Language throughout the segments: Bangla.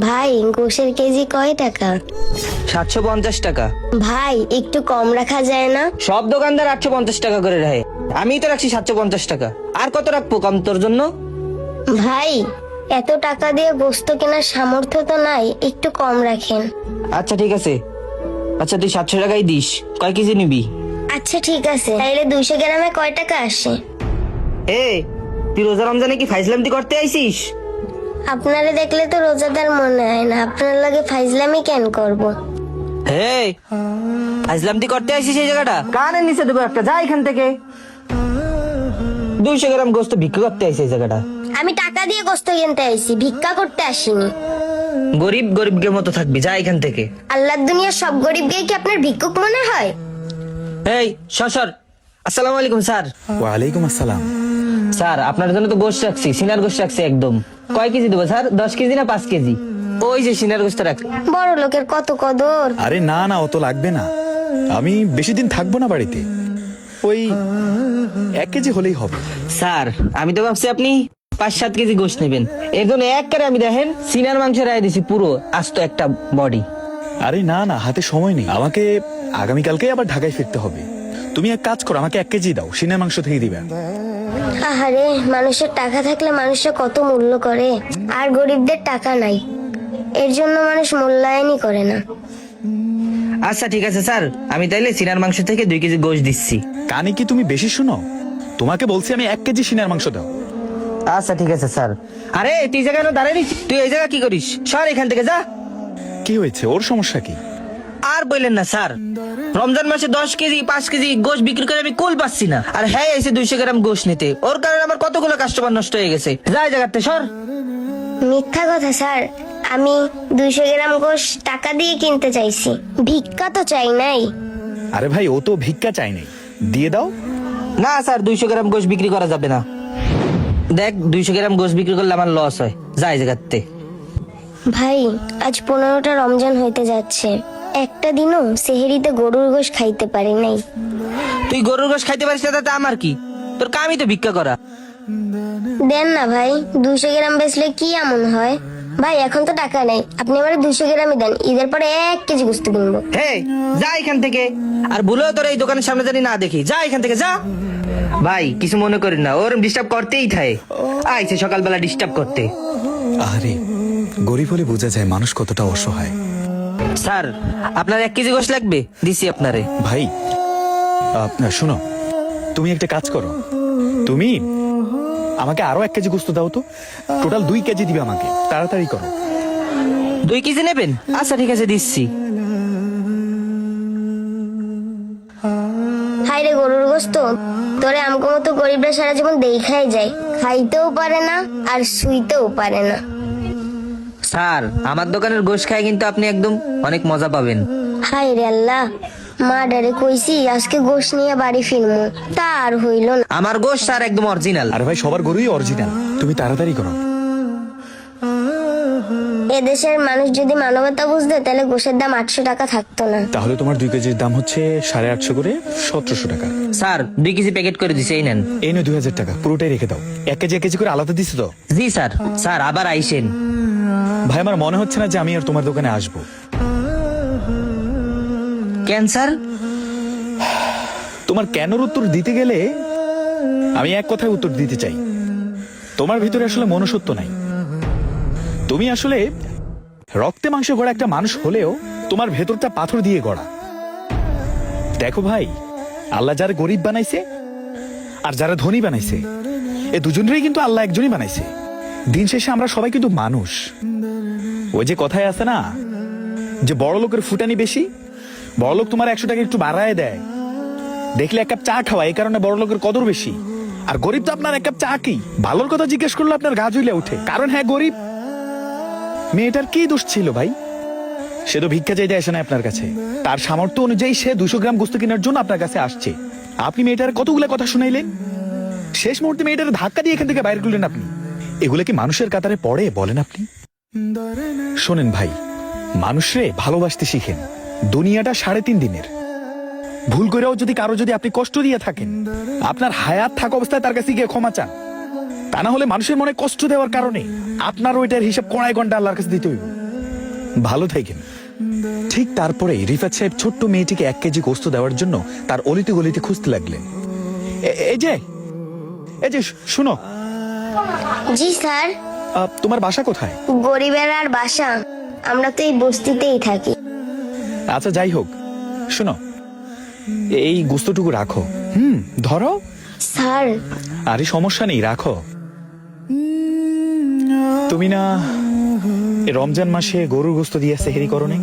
ভাই গোশের কেজি কয় টাকা? 750 টাকা। ভাই একটু কম রাখা যায় না? সব দোকানদার 850 টাকা করে রাখে, আমি তো রাখছি 750 টাকা। আর কত রাখবো কম তোর জন্য? ভাই এত টাকা দিয়ে গোস্ত কেনার সামর্থ্য তো নাই, একটু কম রাখেন। আচ্ছা ঠিক আছে, আচ্ছা তুই 700 টাকাই দিস। কয় কেজি নিবি? আচ্ছা ঠিক আছে, তাইলে 200 গ্রামে কয় টাকা আসে? এ তুই রোজা রমজানে কি ফাইজলামতি করতে আইছিস? আপনারে দেখলে তো রোজাদার মনে হয় না, আপনার লাগে ফাইজলামি কেন করব? হে ফাইজলামতি করতে আইছিস এই জায়গাটা? কানের নিচে দেবো একটা, যা এখান থেকে। 200 গ্রাম গোস্ত বিক্রি করতে আইছে এই জায়গাটা। আমি টাকা দিয়ে গোস্ত কিনতে আইছি, ভিক্ষা করতে আসিনি। গরিব গরিবকে মতো থাকবি, যা এখান থেকে। আল্লাহর দুনিয়ার সব গরিবকে কি আপনার ভিক্ষুক মনে হয়? এই সর। আসসালামু আলাইকুম স্যার। ওয়ালাইকুম আসসালাম। স্যার আপনার জন্য তো গোস্ত রাখছি, সিনার গোস্ত রাখছি একদম। কয় কেজি দেবো স্যার? 10 কেজি না 5 কেজি? ওই যে সিনার গোস্ত রাখছি। বড় লোকের কত কদর। আরে না না, অত লাগবে না, আমি বেশি দিন থাকবো না বাড়িতে, ওই 1 কেজি হলেই হবে। স্যার আমি তো ভাবছি আপনি 5-7 কেজি গোস্ত নেবেন, এর জন্য এক করে আমি দেখেন সিনার মাংস রায় দিছি পুরো আস্ত একটা বডি। আরে না না, হাতে সময় নেই, আমাকে আগামীকালকে আবার ঢাকায় ফিরতে হবে। তুমি এক কাজ করো, আমাকে 1 কেজি দাও, সিনের মাংস থেকে দিবে। আহারে, মানুষের টাকা থাকলে মানুষের কত মূল্য করে, আর গরিবদের টাকা নাই, এর জন্য মানুষ মূল্যায়নই করে না। আচ্ছা ঠিক আছে স্যার, আমি তাইলে সিনার মাংস থেকে 2 কেজি গোস্ত দিচ্ছি। কানে কি তুমি বেশি শুনো? তোমাকে বলছি আমি 1 কেজি সিনের মাংস দাও। আচ্ছা ঠিক আছে স্যার। আরে তুই জায়গায় দাঁড়াই দিচ্ছি, তুই এই জায়গা কি করিস? সর এখান থেকে যা। কি হয়েছে, ওর সমস্যা কি? আর বললেন না স্যার, রমজান মাসে 10 কেজি 5 কেজি গোশ বিক্রি করে আমি কুল পাচ্ছি না, আর হ্যাঁ এসে 200 গ্রাম গোশ নিতে, ওর কারণে আমার কতগুলো কাস্টমার নষ্ট হয়ে গেছে। যাই জায়গাতে সর। মিথ্যা কথা স্যার, আমি 200 গ্রাম গোশত টাকা দিয়ে কিনতে চাইছি, ভিক্ষা তো চাই নাই। আরে ভাই, ও তো ভিক্ষা চাই নাই, দিয়ে দাও। না স্যার, 200 গ্রাম গোশ বিক্রি করা যাবে না। দেখ 200 গ্রাম গোশ বিক্রি করলে আমার লস হয়, যাই জায়গাতে। ভাই আজ 15টা রমজান হইতে যাচ্ছে, একটা দিনও সেহেরিতে গরুর গোশত খাইতে পারি নাই। তুই গরুর গোশ খাইতে পারিস না তাতে আমার কি? তোর কামই তো ভিক্ষা করা। দেন না ভাই, 200 গ্রাম বেচলে কি এমন হয়? ভাই এখন তো টাকা নেই, আপনি আমার 200 গ্রামই দেন, ঈদের পরে 1 কেজি গোস্ত কিনবো। হে যা এখান থেকে, আর ভুলেও তোর এই দোকানের সামনে জানি না দেখি, যা এখান থেকে যা। ভাই কিছু মনে করেন না, ওর ডিস্টার্ব করতেই থাকে, আইছে সকালবেলা ডিস্টার্ব করতে। আরে গরিব হলে বোঝা যায় মানুষ কতটা অসহায়। স্যার আপনার 1 কেজি গোশ লাগবে, দিছি আপনারে। ভাই শোনো, তুমি একটা কাজ করো, তুমি আমাকে আরো 1 কেজি গোস্ত দাও তো, টোটাল 2 কেজি দিবে আমাকে, তাড়াতাড়ি করো। 2 কেজি নেবেন? আচ্ছা ঠিক আছে দিচ্ছি। হাই রে গরুর গোস্ত, তোরে আমগো মতো গরিবরা সারা জীবন দেখাই যায়, খাইতেও পারে না আর শুইতেও পারে না। স্যার আমার দোকানের গোশ খায় কিন্তু আপনি একদম অনেক মজা পাবেন। হাই রে আল্লাহ, মা ডারে কইছি আজকে গোশ নিয়ে বাড়ি ফিরমু, তা আর হইল না। আমার গোশ স্যার একদম অরিজিনাল। আরে ভাই, সবার গরুই অরিজিনাল, তুমি তাড়াতাড়ি করো। এদেশের মানুষ যদি মানবতা বুঝতো তাহলে গোশের দাম 800 টাকা থাকতো না। তাহলে তোমার 2 কেজির দাম হচ্ছে 850 করে, 1700 টাকা। স্যার 2 কেজি প্যাকেট করে দিছে, এই নেন। এই নে 2000 টাকা, পুরোটাই রেখে দাও। 1 কেজি 1 কেজি করে আলাদা দিছো তো? জি স্যার। স্যার আবার আইসেন। ভাই আমার মনে হচ্ছে না যে আমি আর তোমার দোকানে আসবো। কেন স্যার? তোমার কেনর উত্তর দিতে গেলে আমি এক কথায় উত্তর দিতে চাই, তোমার ভিতরে আসলে মনুষ্যত্ব নাই। তুমি আসলে রক্তে মাংসে গড়া একটা মানুষ হলেও তোমার ভেতরটা পাথর দিয়ে গড়া। দেখো ভাই, আল্লাহ যারা গরিব বানাইছে আর যারা ধনী বানাইছে, এ দুজনেরই কিন্তু আল্লাহ একজনই বানাইছে। দিন শেষে আমরা সবাই কিন্তু মানুষ। ওই যে কথায় আছে না, যে বড় লোকের ফুটানি বেশি, বড় লোক তোমার 100 টাকা একটু বাড়ায় দেয়, দেখলে 1 কাপ চা খাওয়া, এই কারণে বড় লোকের কদর বেশি। আর গরিব তো আপনার 1 কাপ চা কি, ভালোর কথা জিজ্ঞেস করলে আপনার গা জ্বলে ওঠে, কারণ হ্যাঁ গরিব। মেয়েটার কি দোষ ছিল ভাই? সে তো ভিক্ষা চাইতে আসে না আপনার কাছে, তার সামর্থ্য অনুযায়ী সে 200 গ্রাম গোস্ত কেনার জন্য আপনার কাছে আসছে। আপনি মেয়েটার কতগুলো কথা শুনাইলেন, শেষ মুহূর্তে মেয়েটার ধাক্কা দিয়ে এখান থেকে বাইরে করলেন আপনি। এগুলো কি মানুষের কাতারে পড়ে বলেন আপনি? শোনেন ভাই, মানুষরে ভালোবাসতে শিখেন, দুনিয়াটা 3.5 দিনের। ভুল করেও যদি কারো যদি আপনি কষ্ট দিয়ে থাকেন, আপনার হায়াত থাকা অবস্থায় তার কাছে গিয়ে ক্ষমা চান, তা না হলে মানুষের মনে কষ্ট দেওয়ার কারণে আপনার ওইটার হিসাব কড়াই ঘন্টা আল্লাহর কাছে দিতে হইব। ভালো থাকেন। ঠিক তারপরে রিফাত সাহেব ছোট্ট মেয়েটিকে 1 কেজি গোস্ত দেওয়ার জন্য তার অলিতে গলিতে খুঁজতে লাগলেন। এই যে শুনো, জি স্যার। তোমার বাসা কোথায়? গরিবের আর বাসা, আমরা তো এই বস্তিতেই থাকি। আচ্ছা যাই হোক, শোনো, এই গোস্তটুকু রাখো। ধরো। স্যার, আরে সমস্যা নেই, রাখো। তুমি না এ রমজান মাসে গরুর গোস্ত দিয়ে সেহরি করো নাই?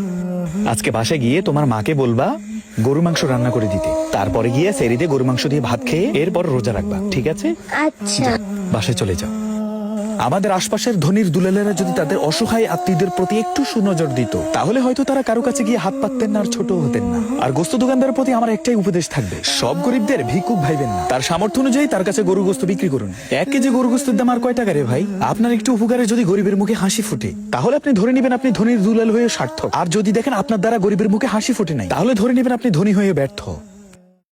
আজকে বাসায় গিয়ে তোমার মাকে বলবা গরু মাংস রান্না করে দিতে, তারপরে গিয়ে সেহরিতে গরু মাংস দিয়ে ভাত খেয়ে এরপর রোজা রাখবা, ঠিক আছে? আচ্ছা। বাসায় চলে যাও। আমাদের আশপাশের ধনীর দুলালেরা যদি তাদের অসহায় আত্মীয়দের প্রতি একটু সুনজর দিত, তাহলে হয়তো তারা কারো কাছে গিয়ে হাত পাততেন না আর ছোট হতেন না। আর গোস্ত দোকানদারের প্রতি আমার একটাই উপদেশ থাকবে, সব গরিবদের ভিক্ষুক ভাইবেন না, তার সামর্থ্য অনুযায়ী তার কাছে গরু গোস্ত বিক্রি করুন। 1 কেজি গরু গোস্তের দাম আর কয় টাকা রে ভাই? আপনার একটু উপকারে যদি গরিবের মুখে হাসি ফুটে, তাহলে আপনি ধরে নেবেন আপনি ধনীর দুলাল হয়ে সার্থক। আর যদি দেখেন আপনার দ্বারা গরিবের মুখে হাসি ফুটে নাই, তাহলে ধরে নেবেন আপনি ধনী হয়ে ব্যর্থ।